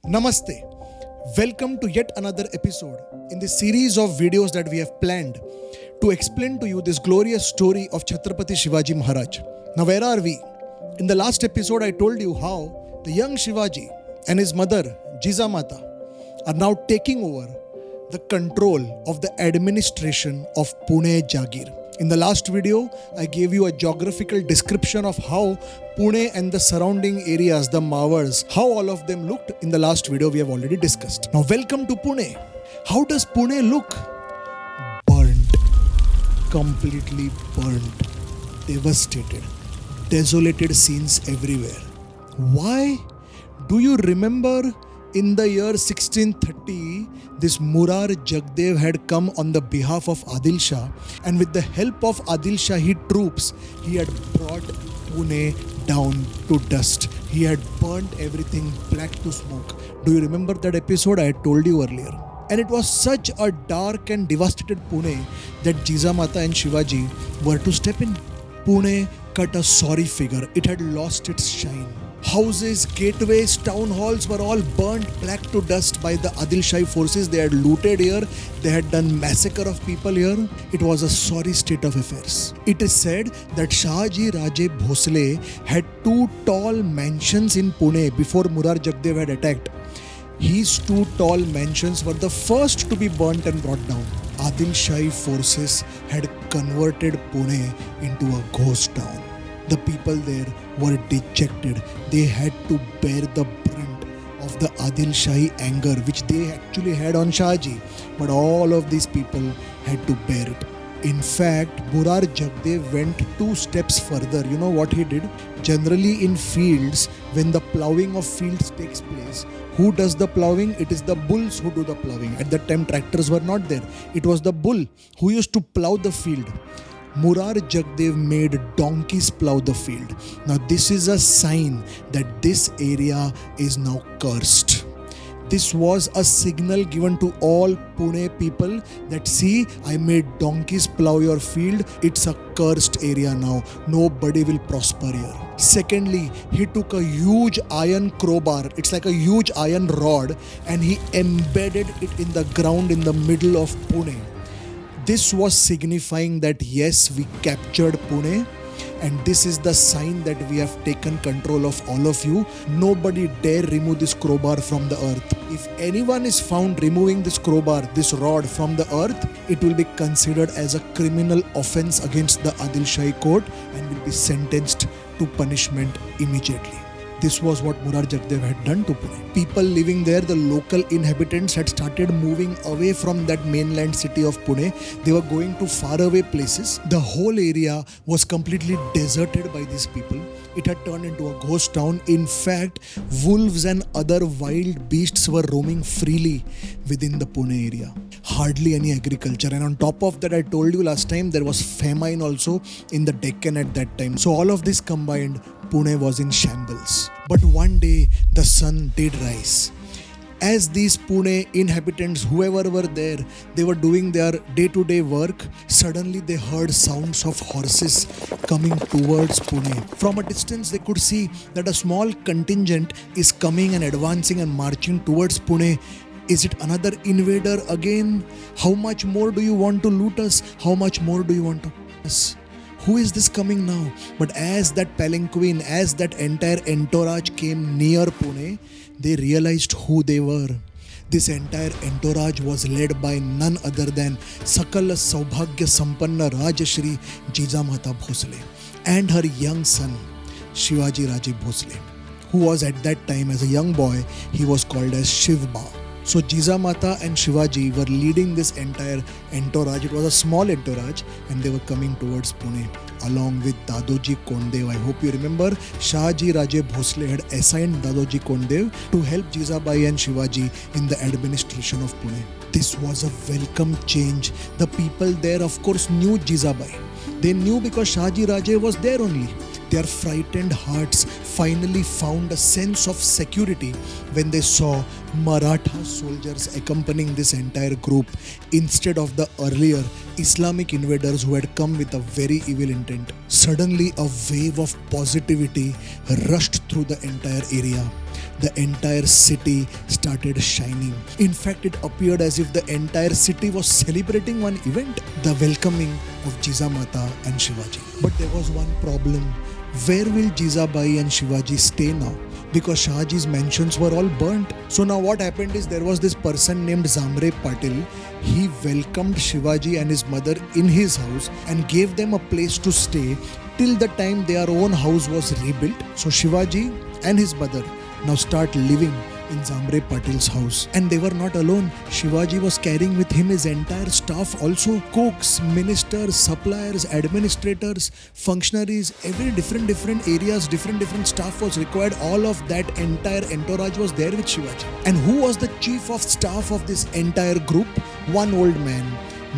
Namaste. Welcome to yet another episode in the series of videos that we have planned to explain to you this glorious story of Chhatrapati Shivaji Maharaj. Now, where are we? In the last episode, I told you how the young Shivaji and his mother, Jijamata, are now taking over the control of the administration of Pune Jagir. In the last video, I gave you a geographical description of how Pune and the surrounding areas, the Mawars, how all of them looked. In the last video, we have already discussed. Now, welcome to Pune. How does Pune look? Burnt. Completely burnt. Devastated. Desolated scenes everywhere. Why? Do you remember in the year 1630, this Murar Jagdev had come on the behalf of Adil Shah, and with the help of Adil Shahi troops, he had brought Pune down to dust. He had burnt everything black to smoke. Do you remember that episode I had told you earlier? And it was such a dark and devastated Pune that Jijamata and Shivaji were to step in. Pune cut a sorry figure. It had lost its shine. Houses, gateways, town halls were all burnt black to dust by the Adil Shahi forces. They had looted here. They had done massacre of people here. It was a sorry state of affairs. It is said that Shivaji Raje Bhosle had two tall mansions in Pune before Murar Jagdev had attacked. His two tall mansions were the first to be burnt and brought down. Adil Shahi forces had converted Pune into a ghost town. The people there were dejected. They had to bear the brunt of the Adil Shahi anger which they actually had on Shivaji. But all of these people had to bear it. In fact, Murar Jagdev went 2 steps further. You know what he did? Generally in fields, when the ploughing of fields takes place, who does the ploughing? It is the bulls who do the ploughing. At that time, tractors were not there. It was the bull who used to plough the field. Murar Jagdev made donkeys plough the field. Now this is a sign that this area is now cursed. This was a signal given to all Pune people that see, I made donkeys plough your field. It's a cursed area now. Nobody will prosper here. Secondly, he took a huge iron crowbar. It's like a huge iron rod, and he embedded it in the ground in the middle of Pune. This was signifying that yes, we captured Pune, and this is the sign that we have taken control of all of you. Nobody dare remove this crowbar from the earth. If anyone is found removing this crowbar, this rod from the earth, it will be considered as a criminal offense against the Adil Shahi court and will be sentenced to punishment immediately. This was what Murar Jagdev had done to Pune. People living there, the local inhabitants, had started moving away from that mainland city of Pune. They were going to faraway places. The whole area was completely deserted by these people. It had turned into a ghost town. In fact, wolves and other wild beasts were roaming freely within the Pune area. Hardly any agriculture. And on top of that, I told you last time, there was famine also in the Deccan at that time. So all of this combined, Pune was in shambles. But one day, the sun did rise. As these Pune inhabitants, whoever were there, they were doing their day-to-day work, suddenly they heard sounds of horses coming towards Pune. From a distance, they could see that a small contingent is coming and advancing and marching towards Pune. Is it another invader again? How much more do you want to loot us? How much more do you want to us? Who is this coming now? But as that palanquin, as that entire entourage came near Pune, they realized who they were. This entire entourage was led by none other than Sakala Saubhagya Sampanna SHREE Jijamata Bhosle and her young son, Shivaji Raje Bhosle, who was at that time, as a young boy, he was called as Shivba. So Jijamata and Shivaji were leading this entire entourage. It was a small entourage, and they were coming towards Pune along with Dadoji Konddev. I hope you remember, Shivaji Raje Bhosle had assigned Dadoji Konddev to help Jijabai and Shivaji in the administration of Pune. This was a welcome change. The people there, of course, knew Jijabai. They knew because Shivaji Raje was there only. Their frightened hearts finally found a sense of security when they saw Maratha soldiers accompanying this entire group instead of the earlier Islamic invaders who had come with a very evil intent. Suddenly, a wave of positivity rushed through the entire area. the entire city started shining. In fact, it appeared as if the entire city was celebrating one event, the welcoming of Jizamata and Shivaji. But there was one problem. Where will Jizabai and Shivaji stay now? Because Shahji's mansions were all burnt. So now what happened is there was this person named Zamre Patil. He welcomed Shivaji and his mother in his house and gave them a place to stay till the time their own house was rebuilt. So Shivaji and his mother now start living in Zamre Patil's house. And they were not alone. Shivaji was carrying with him his entire staff also. Cooks, ministers, suppliers, administrators, functionaries, every different areas, different staff was required. All of that entire entourage was there with Shivaji. And who was the chief of staff of this entire group? One old man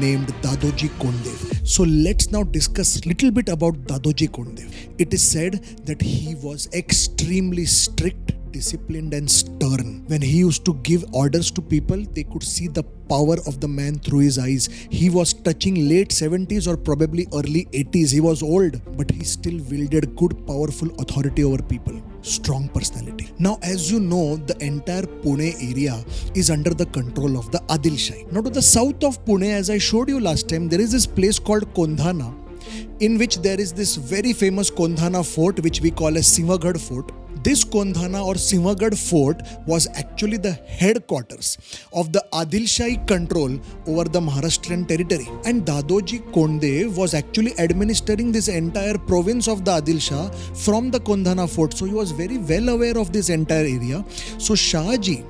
named Dadoji Konddev. So let's now discuss a little bit about Dadoji Konddev. It is said that he was extremely strict, disciplined and stern. When he used to give orders to people, they could see the power of the man through his eyes. He was touching late 70s or probably early 80s. He was old, but he still wielded good, powerful authority over people. Strong personality. Now, as you know, the entire Pune area is under the control of the Adilshai. Now, to the south of Pune, as I showed you last time, there is this place called Kondhana, in which there is this very famous Kondhana fort, which we call as Simhagarh Fort. This Kondhana or Simhagarh Fort was actually the headquarters of the Adilshai control over the Maharashtrian territory. And Dadoji Konddev was actually administering this entire province of the Adil Shah from the Kondhana Fort. So he was very well aware of this entire area. So Shahji,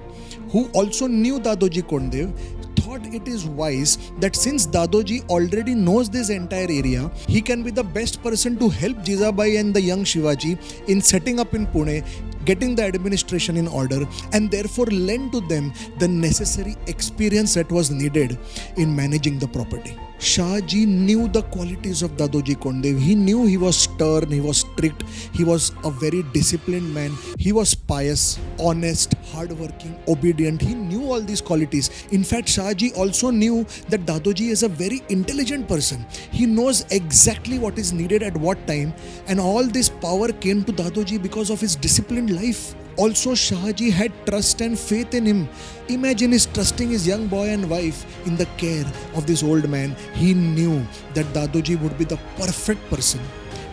who also knew Dadoji Konddev, thought it is wise that since Dadoji already knows this entire area, he can be the best person to help Jizabai and the young Shivaji in setting up in Pune, getting the administration in order, and therefore lend to them the necessary experience that was needed in managing the property. Shahji knew the qualities of Dadoji Konddev. He knew he was stern, he was strict, he was a very disciplined man, he was pious, honest, hardworking, obedient. He knew all these qualities. In fact, Shahji also knew that Dadoji is a very intelligent person. He knows exactly what is needed at what time, and all this power came to Dadoji because of his disciplined life. Also, Shahji had trust and faith in him. Imagine his trusting his young boy and wife in the care of this old man. He knew that Dadoji would be the perfect person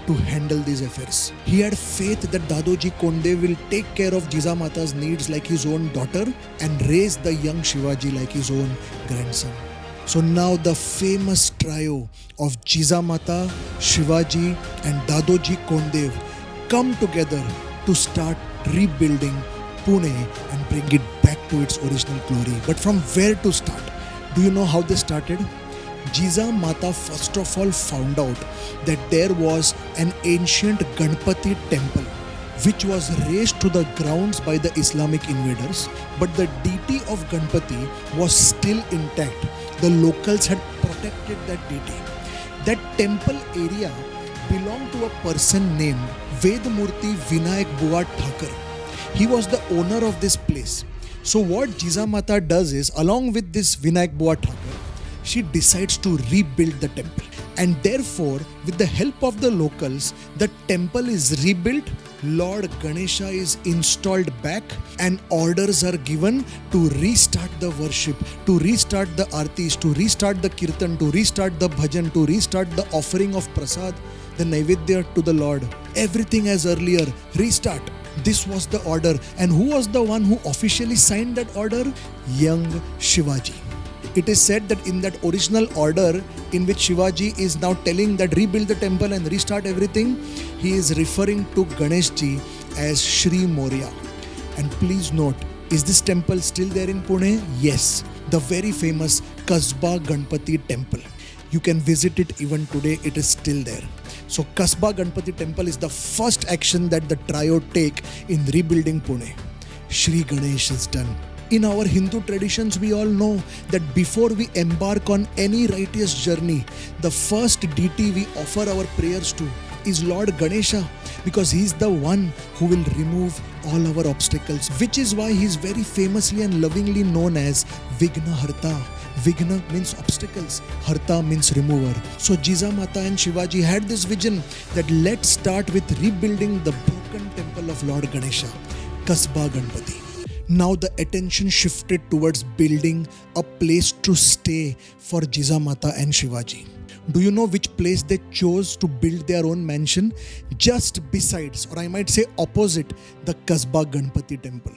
to handle these affairs. He had faith that Dadoji Konddev will take care of Jizamata's needs like his own daughter and raise the young Shivaji like his own grandson. So now the famous trio of Jizamata, Shivaji and Dadoji Konddev come together to start rebuilding Pune and bring it back to its original glory. But from where to start? Do you know how they started? Jizamata first of all found out that there was an ancient Ganpati temple which was razed to the grounds by the Islamic invaders, but the deity of Ganpati was still intact. The locals had protected that deity. That temple area belonged to a person named Vedmurti Vinayak Bua Thakur. He was the owner of this place. So what Jizamata does is, along with this Vinayak Bua Thakur, she decides to rebuild the temple. And therefore, with the help of the locals, the temple is rebuilt, Lord Ganesha is installed back, and orders are given to restart the worship, to restart the artis, to restart the kirtan, to restart the bhajan, to restart the offering of prasad, the naivedya to the Lord. Everything as earlier, restart. This was the order. And who was the one who officially signed that order? Young Shivaji. It is said that in that original order in which Shivaji is now telling that rebuild the temple and restart everything, he is referring to Ganesh ji as SHREE Moria. And please note, is this temple still there in Pune? Yes, the very famous Kasba Ganpati temple. You can visit it even today, it is still there. So Kasba Ganpati temple is the first action that the trio take in rebuilding Pune. Shri Ganesh is done. In our Hindu traditions, we all know that before we embark on any righteous journey, the first deity we offer our prayers to is Lord Ganesha, because he is the one who will remove all our obstacles, which is why he is very famously and lovingly known as Vigna Harta. Vigna means obstacles, Harta means remover. So Jizamata and Shivaji had this vision that let's start with rebuilding the broken temple of Lord Ganesha. Kasba Ganpati. Now the attention shifted towards building a place to stay for Jijamata and Shivaji. Do you know which place they chose to build their own mansion? Just besides, or I might say opposite, the Kasba Ganpati temple.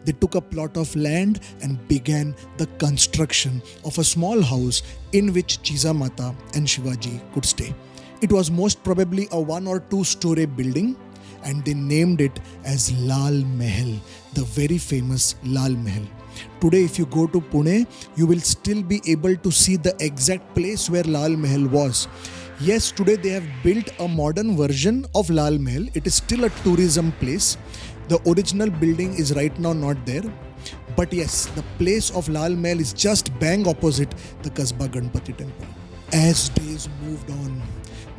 They took a plot of land and began the construction of a small house in which Jijamata and Shivaji could stay. It was most probably a 1 or 2 story building, and they named it as Lal Mahel, the very famous Lal Mahel. Today, if you go to Pune, you will still be able to see the exact place where Lal Mahel was. Yes, today they have built a modern version of Lal Mahel. It is still a tourism place. The original building is right now not there. But yes, the place of Lal Mahel is just bang opposite the Kasba Ganpati temple. As days moved on,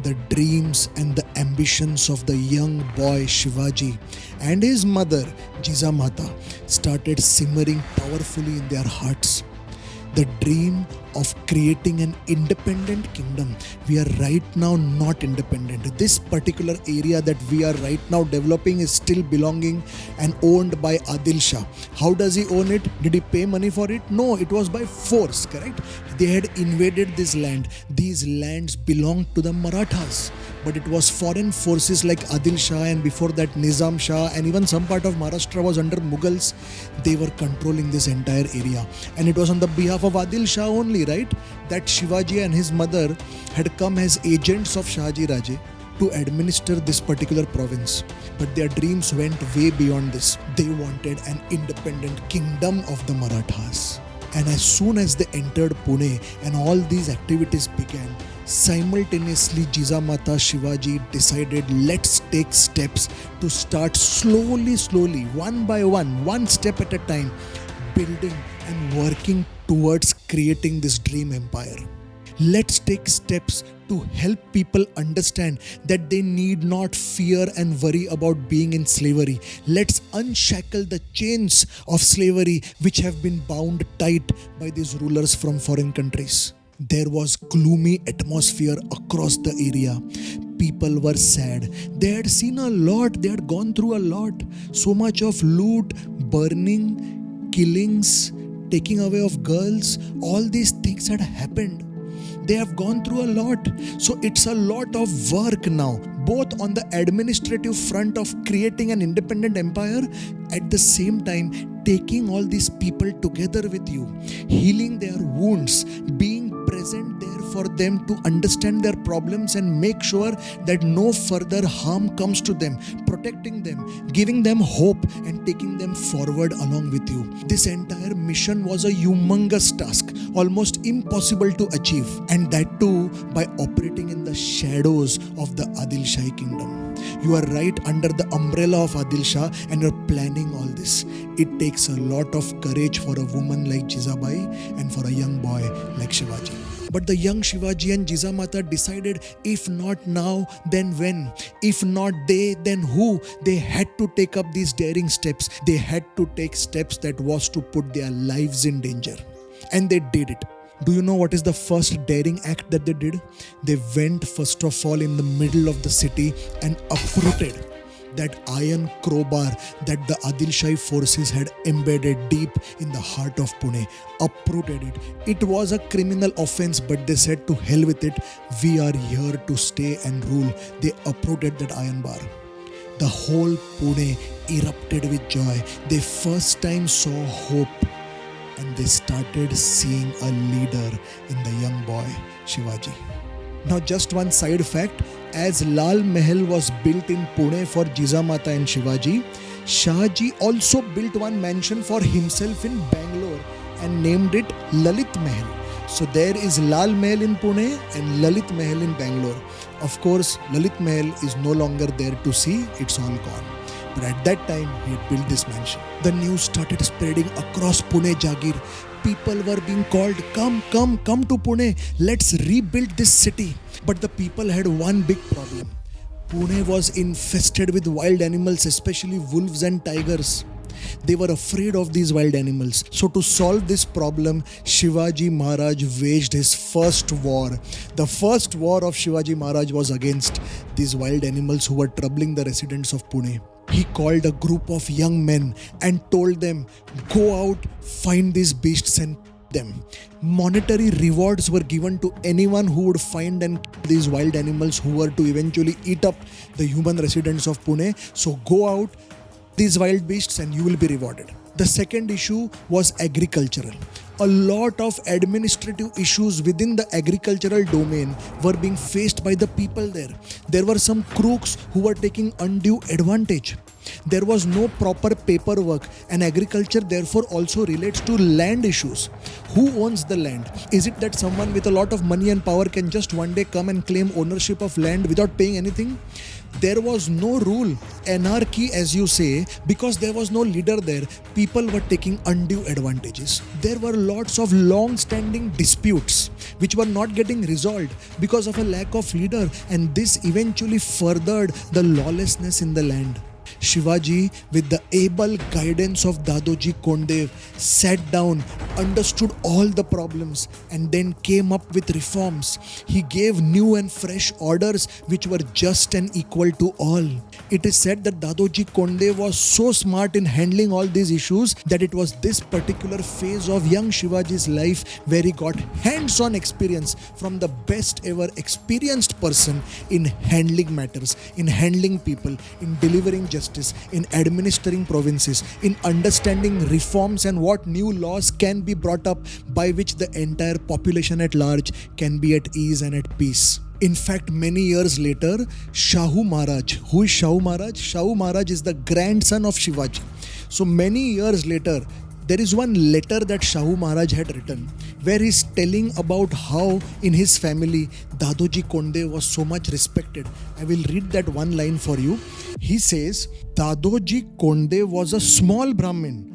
the dreams and the ambitions of the young boy Shivaji and his mother Jijamata started simmering powerfully in their hearts. The dream of creating an independent kingdom. We are right now not independent. This particular area that we are right now developing is still belonging and owned by Adil Shah. How does he own it? Did he pay money for it? No, it was by force, correct? They had invaded this land. These lands belonged to the Marathas. But it was foreign forces like Adil Shah, and before that Nizam Shah, and even some part of Maharashtra was under Mughals. They were controlling this entire area. And it was on the behalf of Adil Shah only, right, that Shivaji and his mother had come as agents of Shahaji Raje to administer this particular province. But their dreams went way beyond this. They wanted an independent kingdom of the Marathas. And as soon as they entered Pune and all these activities began, simultaneously Jijamata Shivaji decided, let's take steps to start slowly, one by one step at a time, building and working towards creating this dream empire. Let's take steps to help people understand that they need not fear and worry about being in slavery. Let's unshackle the chains of slavery which have been bound tight by these rulers from foreign countries. There was gloomy atmosphere across the area. People were sad. They had seen a lot. They had gone through a lot. So much of loot, burning, killings, taking away of girls. All these things had happened. They have gone through a lot. So it's a lot of work now, both on the administrative front of creating an independent empire, at the same time taking all these people together with you, healing their wounds, being present there for them to understand their problems and make sure that no further harm comes to them, protecting them, giving them hope and taking them forward along with you. This entire mission was a humongous task, almost impossible to achieve, and that too by operating in the shadows of the Adil Shahi kingdom. You are right under the umbrella of Adil Shah and you're planning all this. It takes a lot of courage for a woman like Jizabai and for a young boy like Shivaji. But the young Shivaji and Jijamata decided, if not now, then when? If not they, then who? They had to take up these daring steps. They had to take steps that was to put their lives in danger. And they did it. Do you know what is the first daring act that they did? They went first of all in the middle of the city and uprooted that iron crowbar that the Adil Shahi forces had embedded deep in the heart of Pune. Uprooted it. It was a criminal offense, but they said to hell with it. We are here to stay and rule. They uprooted that iron bar. The whole Pune erupted with joy. They first time saw hope. And they started seeing a leader in the young boy, Shivaji. Now just one side fact, as Lal Mahel was built in Pune for Jijamata and Shivaji, Shahaji also built one mansion for himself in Bangalore and named it Lalit Mahel. So there is Lal Mahel in Pune and Lalit Mahel in Bangalore. Of course, Lalit Mahel is no longer there to see, it's all gone. But at that time, he had built this mansion. The news started spreading across Pune Jagir. People were being called, come to Pune. Let's rebuild this city. But the people had one big problem. Pune was infested with wild animals, especially wolves and tigers. They were afraid of these wild animals. So to solve this problem, Shivaji Maharaj waged his first war. The first war of Shivaji Maharaj was against these wild animals who were troubling the residents of Pune. He called a group of young men and told them, go out, find these beasts and them. Monetary rewards were given to anyone who would find and kill these wild animals who were to eventually eat up the human residents of Pune. So go out, these wild beasts, and you will be rewarded. The second issue was agricultural. A lot of administrative issues within the agricultural domain were being faced by the people there. There were some crooks who were taking undue advantage. There was no proper paperwork, and agriculture therefore also relates to land issues. Who owns the land? Is it that someone with a lot of money and power can just one day come and claim ownership of land without paying anything? There was no rule, anarchy as you say, because there was no leader there. People were taking undue advantages. There were lots of long-standing disputes which were not getting resolved because of a lack of leader, and this eventually furthered the lawlessness in the land. Shivaji, with the able guidance of Dadoji Konddev, sat down, understood all the problems, and then came up with reforms. He gave new and fresh orders which were just and equal to all. It is said that Dadoji Konddev was so smart in handling all these issues that it was this particular phase of young Shivaji's life where he got hands-on experience from the best ever experienced person in handling matters, in handling people, in delivering justice, in administering provinces, in understanding reforms and what new laws can be brought up by which the entire population at large can be at ease and at peace. In fact, many years later, Shahu Maharaj, who is Shahu Maharaj? Shahu Maharaj is the grandson of Shivaji. So many years later, there is one letter that Shahu Maharaj had written where he's telling about how in his family Dadoji Konddev was so much respected. I will read that one line for you. He says, Dadoji Konddev was a small Brahmin,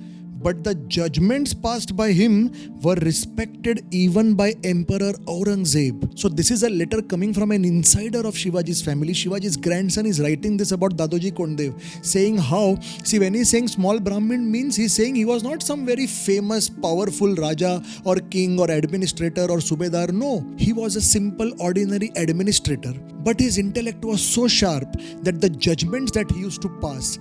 but the judgments passed by him were respected even by Emperor Aurangzeb. So this is a letter coming from an insider of Shivaji's family. Shivaji's grandson is writing this about Dadoji Konddev, saying how, see, when he's saying small Brahmin means he's saying he was not some very famous, powerful Raja or king or administrator or Subedar. No, he was a simple, ordinary administrator. But his intellect was so sharp that the judgments that he used to pass,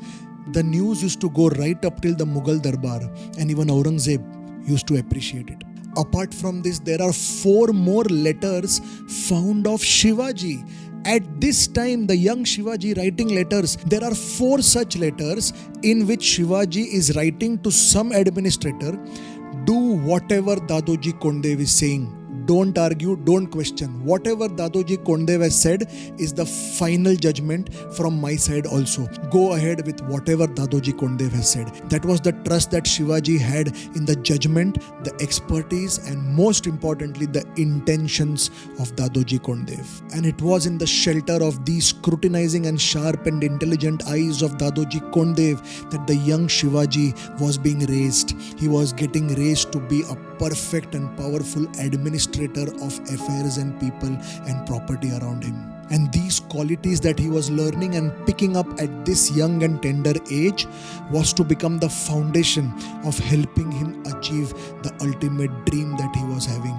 the news used to go right up till the Mughal Darbar, and even Aurangzeb used to appreciate it. Apart from this, there are 4 more letters found of Shivaji. At this time, the young Shivaji writing letters, there are 4 such letters in which Shivaji is writing to some administrator, do whatever Dadoji Konddev is saying. Don't argue, don't question. Whatever Dadoji Konddev has said is the final judgment from my side also. Go ahead with whatever Dadoji Konddev has said. That was the trust that Shivaji had in the judgment, the expertise, and most importantly, the intentions of Dadoji Konddev. And it was in the shelter of these scrutinizing and sharp and intelligent eyes of Dadoji Konddev that the young Shivaji was being raised. He was getting raised to be a perfect and powerful administrator of affairs and people and property around him. And these qualities that he was learning and picking up at this young and tender age was to become the foundation of helping him achieve the ultimate dream that he was having,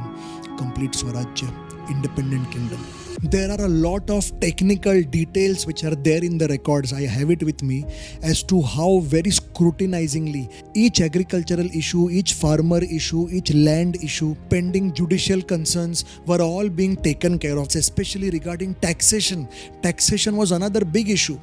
complete Swarajya, independent kingdom. There are a lot of technical details which are there in the records. I have it with me as to how very scrutinizingly each agricultural issue, each farmer issue, each land issue, pending judicial concerns were all being taken care of, especially regarding taxation. Taxation was another big issue.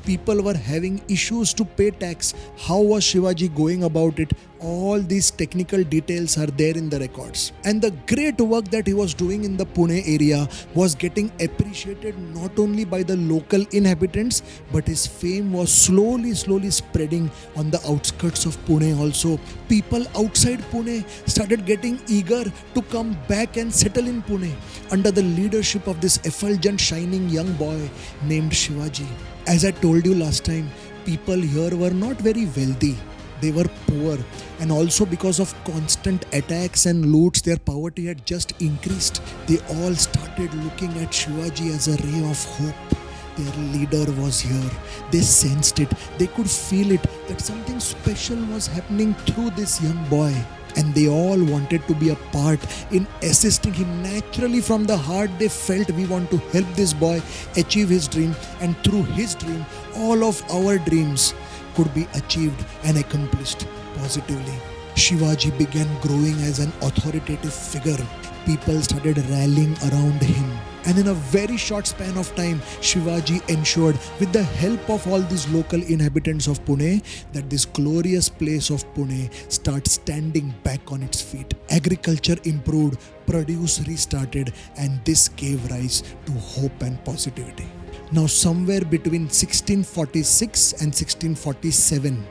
People were having issues to pay tax. How was Shivaji going about it? All these technical details are there in the records. And the great work that he was doing in the Pune area was getting appreciated not only by the local inhabitants, but his fame was slowly spreading on the outskirts of Pune also. People outside Pune started getting eager to come back and settle in Pune under the leadership of this effulgent, shining young boy named Shivaji. As I told you last time, people here were not very wealthy. They were poor, and also because of constant attacks and loots, their poverty had just increased. They all started looking at Shivaji as a ray of hope. Their leader was here. They sensed it. They could feel it, that something special was happening through this young boy. And they all wanted to be a part in assisting him. Naturally, from the heart, they felt we want to help this boy achieve his dream. And through his dream, all of our dreams could be achieved and accomplished positively. Shivaji began growing as an authoritative figure. People started rallying around him. And in a very short span of time, Shivaji ensured, with the help of all these local inhabitants of Pune, that this glorious place of Pune starts standing back on its feet. Agriculture improved, produce restarted, and this gave rise to hope and positivity. Now, somewhere between 1646 and 1647,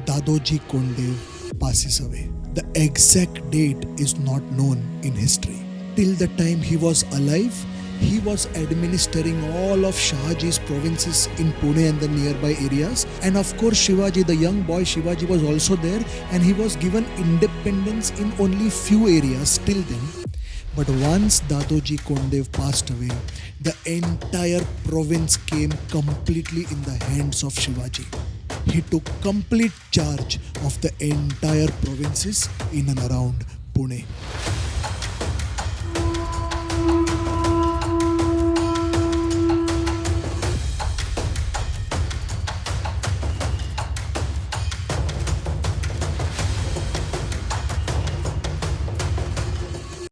Dadoji Konddev passes away. The exact date is not known in history. Till the time he was alive, he was administering all of Shahaji's provinces in Pune and the nearby areas. And of course, Shivaji, the young boy Shivaji, was also there, and he was given independence in only few areas till then. But once Dadoji Konddev passed away, the entire province came completely in the hands of Shivaji. He took complete charge of the entire provinces in and around Pune.